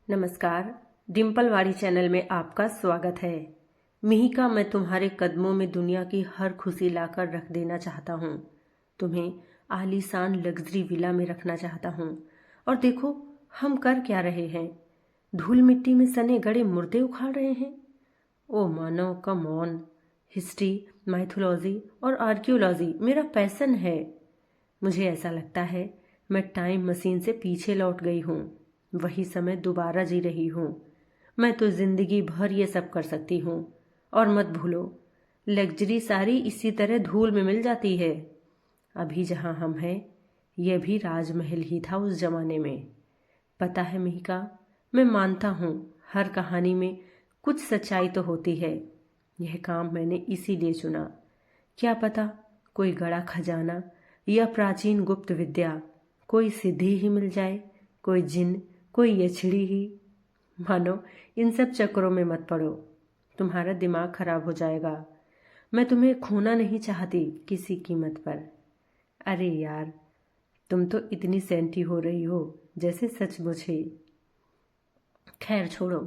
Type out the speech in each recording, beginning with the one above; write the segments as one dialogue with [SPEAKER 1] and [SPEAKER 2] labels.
[SPEAKER 1] नमस्कार। डिम्पलवाड़ी चैनल में आपका स्वागत है। मिहिका, मैं तुम्हारे कदमों में दुनिया की हर खुशी लाकर रख देना चाहता हूँ। तुम्हें आलीशान लग्जरी विला में रखना चाहता हूँ। और देखो हम कर क्या रहे हैं। धूल मिट्टी में सने गड़े मुर्दे उखाड़ रहे हैं। ओ मानव, कम ऑन। हिस्ट्री, माइथोलॉजी और आर्कियोलॉजी मेरा पैशन है। मुझे ऐसा लगता है मैं टाइम मशीन से पीछे लौट गई हूँ। वही समय दोबारा जी रही हूँ। मैं तो जिंदगी भर ये सब कर सकती हूँ। और मत भूलो, लग्जरी सारी इसी तरह धूल में मिल जाती है। अभी जहाँ हम हैं, यह भी राजमहल ही था उस जमाने में। पता है मिहिका, मैं मानता हूँ हर कहानी में कुछ सच्चाई तो होती है। यह काम मैंने इसीलिए चुना। क्या पता कोई गड़ा खजाना या प्राचीन गुप्त विद्या, कोई सिद्धि ही मिल जाए, कोई जिन, कोई यछड़ी ही। मानो इन सब चक्करों में मत पड़ो, तुम्हारा दिमाग खराब हो जाएगा। मैं तुम्हें खोना नहीं चाहती किसी कीमत पर। अरे यार, तुम तो इतनी सेंटी हो रही हो जैसे सचमुच ही। खैर छोड़ो।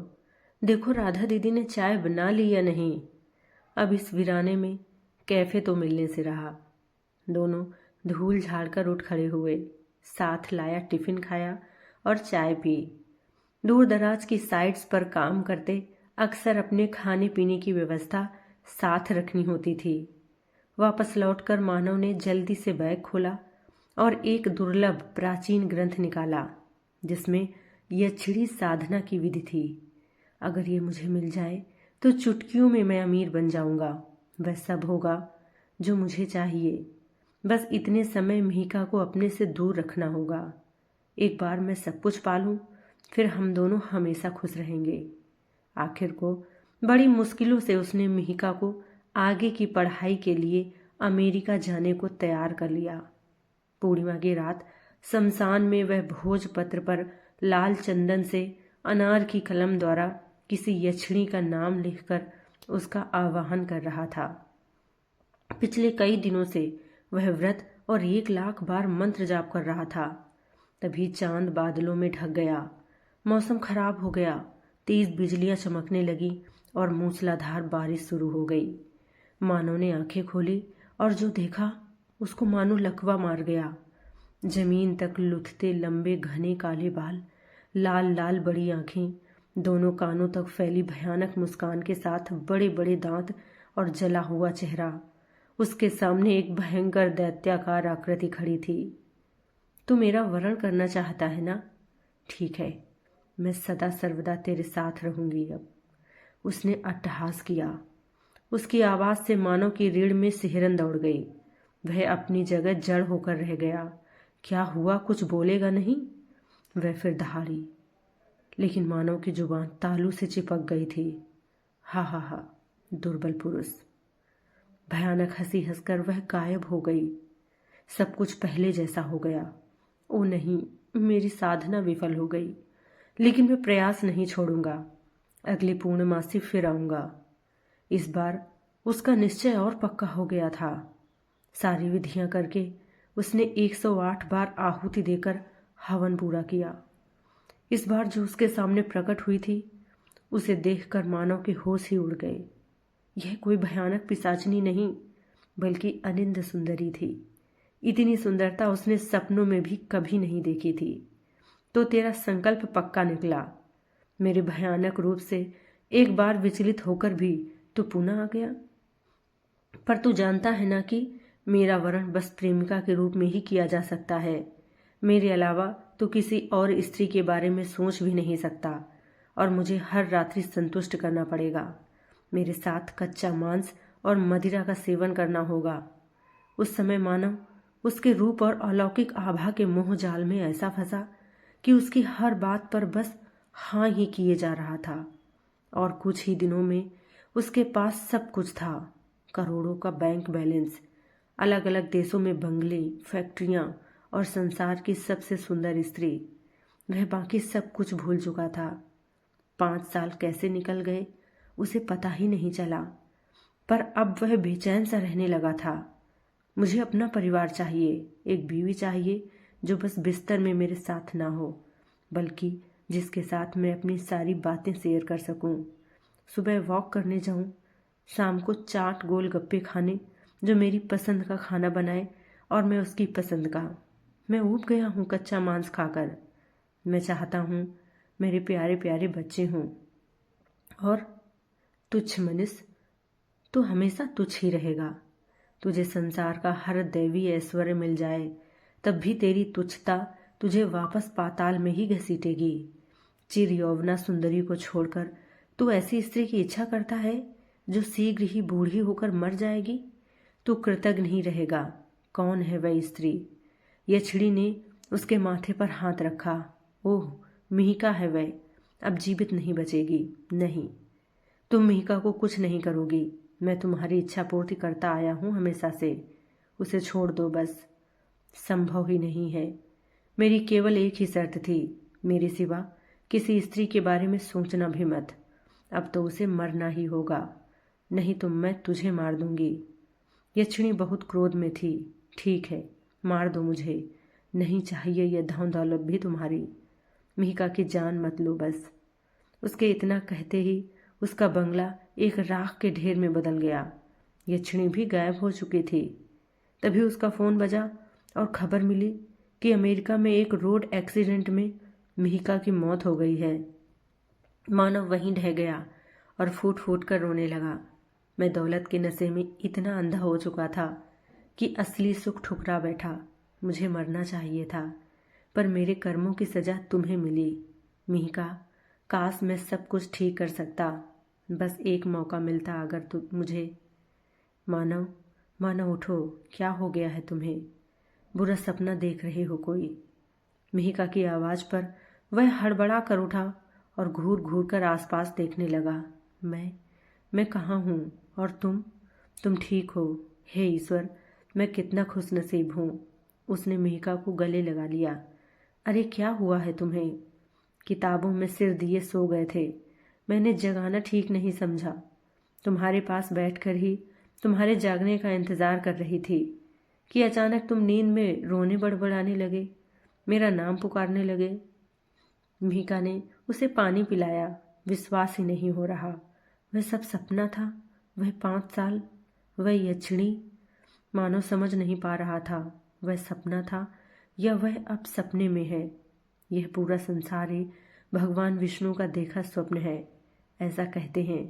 [SPEAKER 1] देखो राधा दीदी ने चाय बना ली या नहीं। अब इस वीराने में कैफे तो मिलने से रहा। दोनों धूल झाड़कर उठ खड़े हुए, साथ लाया टिफिन खाया और चाय पी। दूर दराज की साइट्स पर काम करते अक्सर अपने खाने पीने की व्यवस्था साथ रखनी होती थी। वापस लौटकर मानव ने जल्दी से बैग खोला और एक दुर्लभ प्राचीन ग्रंथ निकाला जिसमें यक्षिणी साधना की विधि थी। अगर ये मुझे मिल जाए तो चुटकियों में मैं अमीर बन जाऊंगा। वह सब होगा जो मुझे चाहिए। बस इतने समय मिहिका को अपने से दूर रखना होगा। एक बार मैं सब कुछ पालूं, फिर हम दोनों हमेशा खुश रहेंगे। आखिर को बड़ी मुश्किलों से उसने मिहिका को आगे की पढ़ाई के लिए अमेरिका जाने को तैयार कर लिया। पूर्णिमा की रात शमशान में वह भोजपत्र पर लाल चंदन से अनार की कलम द्वारा किसी यक्षिणी का नाम लिखकर उसका आवाहन कर रहा था। पिछले कई दिनों से वह व्रत और 1 लाख बार मंत्र जाप कर रहा था। तभी चांद बादलों में ढक गया। मौसम खराब हो गया। तेज बिजलियां चमकने लगी और मूसलाधार बारिश शुरू हो गई। मानव ने आंखें खोली और जो देखा उसको मानो लकवा मार गया। जमीन तक लुढ़कते लंबे घने काले बाल, लाल लाल बड़ी आंखें, दोनों कानों तक फैली भयानक मुस्कान के साथ बड़े बड़े दांत और जला हुआ चेहरा। उसके सामने एक भयंकर दैत्याकार आकृति खड़ी थी। तू मेरा वरण करना चाहता है ना? ठीक है, मैं सदा सर्वदा तेरे साथ रहूंगी अब। उसने अट्टहास किया। उसकी आवाज से मानव की रीढ़ में सिहरन दौड़ गई। वह अपनी जगह जड़ होकर रह गया। क्या हुआ, कुछ बोलेगा नहीं? वह फिर दहाड़ी, लेकिन मानव की जुबान तालू से चिपक गई थी। हा हा हा, दुर्बल पुरुष। भयानक हंसी हंसकर वह गायब हो गई। सब कुछ पहले जैसा हो गया। ओ नहीं, मेरी साधना विफल हो गई, लेकिन मैं प्रयास नहीं छोड़ूंगा। अगली पूर्णमासी फिर आऊंगा। इस बार उसका निश्चय और पक्का हो गया था। सारी विधियां करके उसने 108 बार आहुति देकर हवन पूरा किया। इस बार जो उसके सामने प्रकट हुई थी, उसे देखकर मानव के होश ही उड़ गए। यह कोई भयानक पिशाचिनी नहीं, बल्कि अनिंद सुंदरी थी। इतनी सुंदरता उसने सपनों में भी कभी नहीं देखी थी। तो तेरा संकल्प पक्का निकला। मेरे भयानक रूप से एक बार विचलित होकर भी तू पुनः आ गया। पर तू जानता है ना कि मेरा वरण बस प्रेमिका के रूप में ही किया जा सकता है। मेरे अलावा तू किसी और स्त्री के बारे में सोच भी नहीं सकता, और मुझे हर रात्रि संतुष्ट करना पड़ेगा। मेरे साथ कच्चा मांस और मदिरा का सेवन करना होगा। उस समय मानव उसके रूप और अलौकिक आभा के मोह जाल में ऐसा फंसा कि उसकी हर बात पर बस हाँ ही किए जा रहा था। और कुछ ही दिनों में उसके पास सब कुछ था। करोड़ों का बैंक बैलेंस, अलग अलग देशों में बंगले, फैक्ट्रियां और संसार की सबसे सुंदर स्त्री। वह बाकी सब कुछ भूल चुका था। 5 साल कैसे निकल गए उसे पता ही नहीं चला। पर अब वह बेचैन सा रहने लगा था। मुझे अपना परिवार चाहिए, एक बीवी चाहिए जो बस बिस्तर में मेरे साथ ना हो, बल्कि जिसके साथ मैं अपनी सारी बातें शेयर कर सकूं। सुबह वॉक करने जाऊं, शाम को चाट गोलगप्पे खाने, जो मेरी पसंद का खाना बनाए और मैं उसकी पसंद का। मैं ऊब गया हूँ कच्चा मांस खाकर। मैं चाहता हूँ मेरे प्यारे प्यारे बच्चे हों। और तुच्छ मनुष्य, तू हमेशा तुच्छ ही रहेगा। तुझे संसार का हर दैवी ऐश्वर्य मिल जाए तब भी तेरी तुच्छता तुझे वापस पाताल में ही घसीटेगी। चिर यौवना सुंदरी को छोड़कर तू ऐसी स्त्री की इच्छा करता है जो शीघ्र ही बूढ़ी होकर मर जाएगी। तू कृतज्ञ नहीं रहेगा। कौन है वह स्त्री? यक्षिणी ने उसके माथे पर हाथ रखा। ओह, मिहिका है वह। अब जीवित नहीं बचेगी। नहीं, तुम मिहिका को कुछ नहीं करोगी। मैं तुम्हारी इच्छा पूर्ति करता आया हूं हमेशा से। उसे छोड़ दो बस। संभव ही नहीं है। मेरी केवल एक ही शर्त थी, मेरे सिवा किसी स्त्री के बारे में सोचना भी मत। अब तो उसे मरना ही होगा, नहीं तो मैं तुझे मार दूंगी। यक्षिणी बहुत क्रोध में थी। ठीक है, मार दो मुझे, नहीं चाहिए यह धन दौलत भी तुम्हारी। मिहिका की जान मत लो बस। उसके इतना कहते ही उसका बंगला एक राख के ढेर में बदल गया। यक्षिणी भी गायब हो चुकी थी। तभी उसका फोन बजा और खबर मिली कि अमेरिका में एक रोड एक्सीडेंट में मिहिका की मौत हो गई है। मानव वहीं ढह गया और फूट फूट कर रोने लगा। मैं दौलत के नशे में इतना अंधा हो चुका था कि असली सुख ठुकरा बैठा। मुझे मरना चाहिए था, पर मेरे कर्मों की सजा तुम्हें मिली। मिहिका, काश मैं सब कुछ ठीक कर सकता। बस एक मौका मिलता अगर तुम मुझे। मानव, मानव उठो, क्या हो गया है तुम्हें? बुरा सपना देख रहे हो कोई? मिहिका की आवाज़ पर वह हड़बड़ा कर उठा और घूर घूर कर आसपास देखने लगा। मैं कहाँ हूँ और तुम ठीक हो? हे ईश्वर, मैं कितना खुशनसीब हूँ। उसने मिहिका को गले लगा लिया। अरे क्या हुआ है तुम्हें? किताबों में सिर दिए सो गए थे। मैंने जगाना ठीक नहीं समझा। तुम्हारे पास बैठकर ही तुम्हारे जागने का इंतजार कर रही थी कि अचानक तुम नींद में रोने बड़बड़ाने लगे, मेरा नाम पुकारने लगे। मिहिका ने उसे पानी पिलाया। विश्वास ही नहीं हो रहा, वह सब सपना था। वह 5 साल, वह यक्षिणी। मानो समझ नहीं पा रहा था वह सपना था या वह अब सपने में है। यह पूरा संसार ही भगवान विष्णु का देखा स्वप्न है, ऐसा कहते हैं।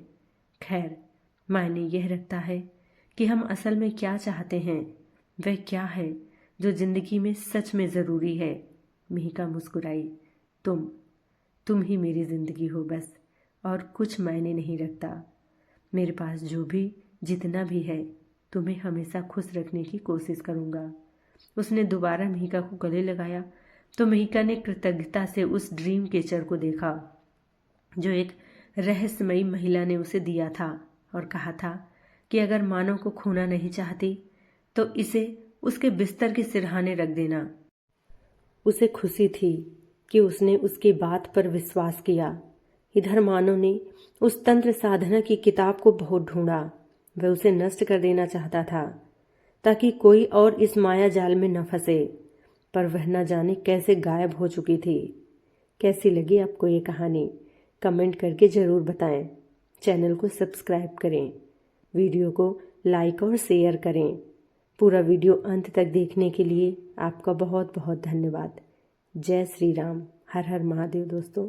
[SPEAKER 1] खैर, मायने यह रखता है कि हम असल में क्या चाहते हैं। वह क्या है जो जिंदगी में सच में ज़रूरी है। मिहिका मुस्कुराई। तुम ही मेरी जिंदगी हो बस, और कुछ मायने नहीं रखता। मेरे पास जो भी जितना भी है, तुम्हें हमेशा खुश रखने की कोशिश करूँगा। उसने दोबारा मिहिका को गले लगाया तो मिहिका ने कृतज्ञता से उस ड्रीम कैचर को देखा जो एक रहस्यमयी महिला ने उसे दिया था और कहा था कि अगर मानव को खोना नहीं चाहती तो इसे उसके बिस्तर के सिरहाने रख देना। उसे खुशी थी कि उसने उसकी बात पर विश्वास किया। इधर मानव ने उस तंत्र साधना की किताब को बहुत ढूंढा। वह उसे नष्ट कर देना चाहता था ताकि कोई और इस माया जाल में न फंसे, पर वह न जाने कैसे गायब हो चुकी थी। कैसी लगी आपको ये कहानी? कमेंट करके ज़रूर बताएं। चैनल को सब्सक्राइब करें, वीडियो को लाइक और शेयर करें। पूरा वीडियो अंत तक देखने के लिए आपका बहुत बहुत धन्यवाद। जय श्री राम। हर हर महादेव दोस्तों।